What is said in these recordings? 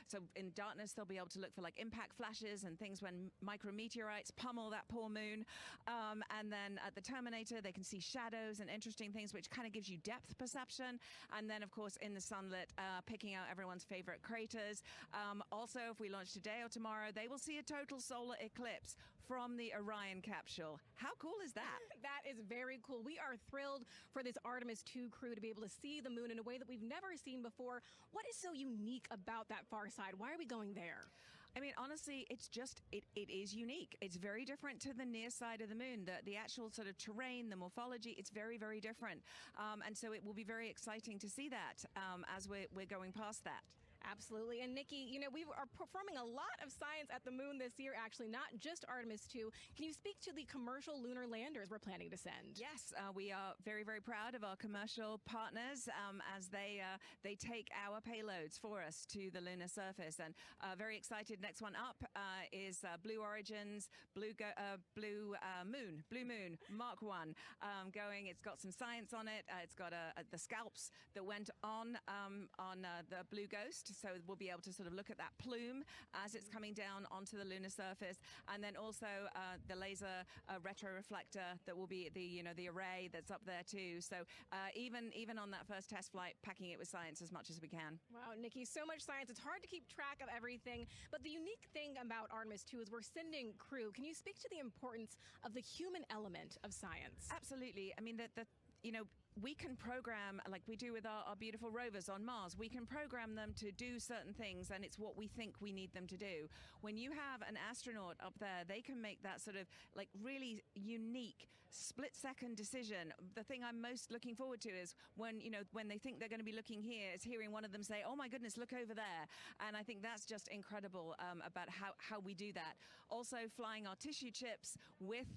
So in darkness, they'll be able to look for like impact flashes and things when micrometeorites pummel that poor moon. And then at the terminator, they can see shadows and interesting things, which kind of gives you depth perception. And then, of course, in the sunlit, picking out everyone's favorite craters. Also, if we launch today or tomorrow, they will see a total solar eclipse from the Orion capsule. How cool is that? That is very cool. We are thrilled for this Artemis 2 crew to be able to see the moon in a way that we've never seen before. What is so unique about that far side? Why are we going there? I mean, honestly, it's just, it is unique. It's very different to the near side of the moon. The actual sort of terrain, the morphology, it's very, very different. And so it will be very exciting to see that as we're going past that. Absolutely. And Nikki, you know, we are performing a lot of science at the moon this year, actually, not just Artemis 2. Can you speak to the commercial lunar landers we're planning to send? Yes, we are very, very proud of our commercial partners as they take our payloads for us to the lunar surface. And very excited. Next one up is Blue Origin's Blue Moon Mark 1 going. It's got some science on it. It's got the scalps that went on the Blue Ghost. So we'll be able to sort of look at that plume as it's coming down onto the lunar surface, and then also the laser retroreflector that will be the array that's up there too. So even on that first test flight, packing it with science as much as we can. Wow, Nikki, so much science. It's hard to keep track of everything. But the unique thing about Artemis 2 is we're sending crew. Can you speak to the importance of the human element of science? Absolutely. I mean, we can program, like we do with our beautiful rovers on Mars, we can program them to do certain things, and it's what we think we need them to do. When you have an astronaut up there, they can make that sort of like really unique split-second decision. The thing I'm most looking forward to is when they think they're going to be looking here, is hearing one of them say, "Oh my goodness, look over there." And I think that's just incredible about how we do that. Also, flying our tissue chips with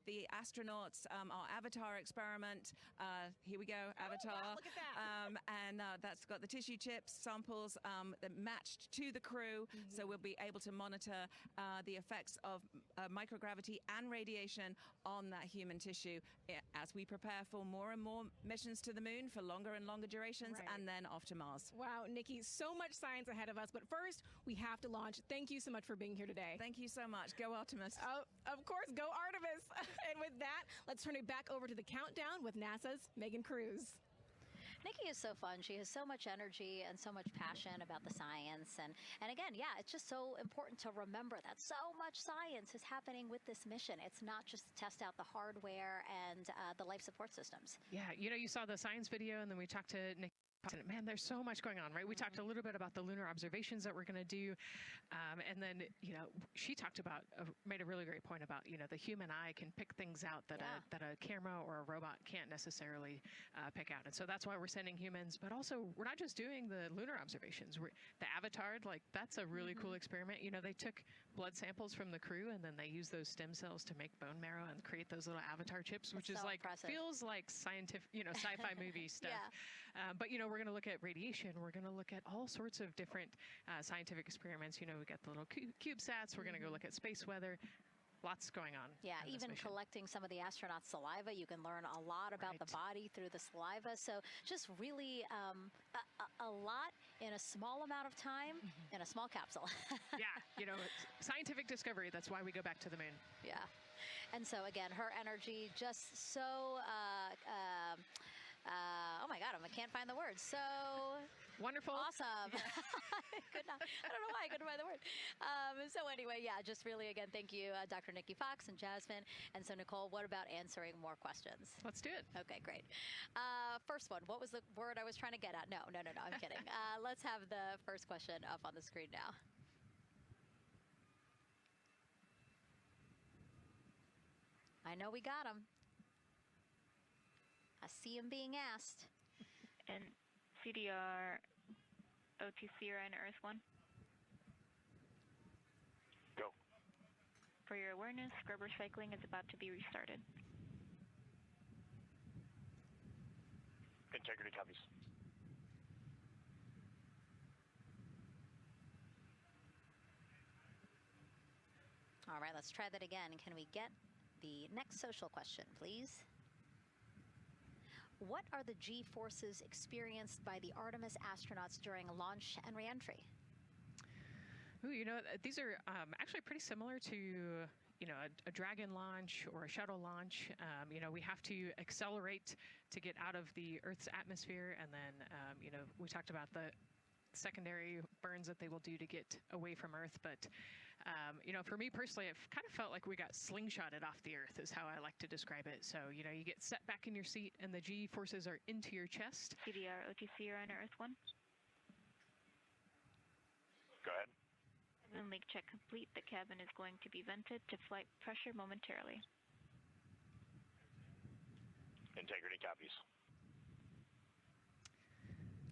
the astronauts, our Avatar experiment. Here we go, Avatar. Oh, wow, look at that. And that's got the tissue chips samples that matched to the crew. Mm-hmm. So we'll be able to monitor the effects of microgravity and radiation on that human tissue as we prepare for more and more missions to the moon for longer and longer durations, and then off to Mars. Wow, Nikki, so much science ahead of us. But first, we have to launch. Thank you so much for being here today. Thank you so much. Go Artemis. Oh, of course, go Artemis. And with that, let's turn it back over to the countdown with NASA's Megan Cruz. Nikki is so fun. She has so much energy and so much passion about the science. And again, yeah, it's just so important to remember that so much science is happening with this mission. It's not just to test out the hardware and the life support systems. Yeah, you saw the science video, and then we talked to Nikki. Man, there's so much going on, right? We talked a little bit about the lunar observations that we're going to do. And then, she talked about, made a really great point about, the human eye can pick things out that a camera or a robot can't necessarily pick out. And so that's why we're sending humans. But also, we're not just doing the lunar observations. The Avatar, that's a really cool experiment. They took blood samples from the crew, and then they used those stem cells to make bone marrow and create those little Avatar chips, which is feels like scientific, sci-fi movie stuff. Yeah. But, we're going to look at radiation. We're going to look at all sorts of different scientific experiments. We got the little CubeSats. We're going to go look at space weather. Lots going on. Yeah, even collecting some of the astronauts' saliva. You can learn a lot about the body through the saliva. So just really a lot in a small amount of time in a small capsule. Yeah, scientific discovery. That's why we go back to the moon. Yeah. And so, again, her energy just so... oh my God, I can't find the word. So wonderful. Awesome. I don't know why I couldn't find the word. So anyway, yeah, just really, again, thank you, Dr. Nikki Fox and Jasmine. And so, Nicole, what about answering more questions? Let's do it. Okay, great. First one, what was the word I was trying to get at? No, I'm kidding. Let's have the first question up on the screen now. I know we got him. I see him being asked. And CDR OTC Ryan Earth 1. Go. For your awareness, scrubber cycling is about to be restarted. Integrity copies. All right, let's try that again. Can we get the next social question, please? What are the G-forces experienced by the Artemis astronauts during launch and reentry? Ooh, these are actually pretty similar to a Dragon launch or a shuttle launch. We have to accelerate to get out of the Earth's atmosphere, and then we talked about the secondary burns that they will do to get away from Earth. But for me personally, it kind of felt like we got slingshotted off the Earth, is how I like to describe it. So you get set back in your seat, and the G forces are into your chest. CDR OTC, you're on Earth 1. Go ahead. Cabin leak check complete. The cabin is going to be vented to flight pressure momentarily. Integrity copies.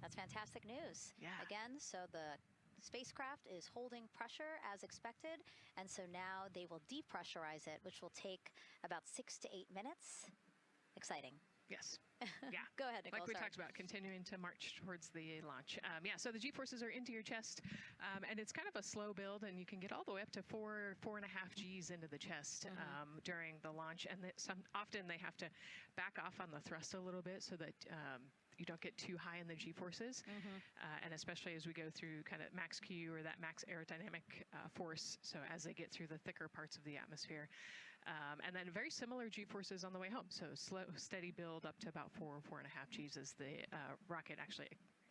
That's fantastic news. Yeah. Again, so the spacecraft is holding pressure as expected, and so now they will depressurize it, which will take about 6 to 8 minutes. Exciting. Yes. Yeah. Go ahead, Nicole. Like we sorry. talked about, continuing to march towards the launch. So the G-forces are into your chest, and it's kind of a slow build, and you can get all the way up to 4.5 Gs into the chest during the launch. And often they have to back off on the thrust a little bit so that you don't get too high in the G-forces. And especially as we go through kind of max Q, or that max aerodynamic force, so as they get through the thicker parts of the atmosphere. And then very similar G-forces on the way home. So slow, steady build up to about 4.5 Gs as the rocket actually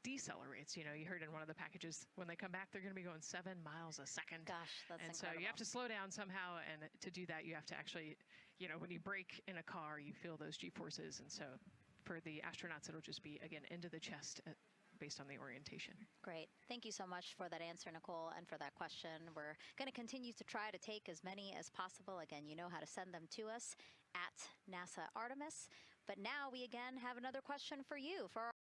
decelerates. You heard in one of the packages, when they come back, they're going to be going 7 miles a second. Gosh, that's and incredible. so you have to slow down somehow, and to do that, you have to actually, when you brake in a car, you feel those G-forces. And so for the astronauts, it'll just be, again, into the chest based on the orientation. Great. Thank you so much for that answer, Nicole, and for that question. We're going to continue to try to take as many as possible. Again, you know how to send them to us at NASA Artemis. But now we again have another question for you. For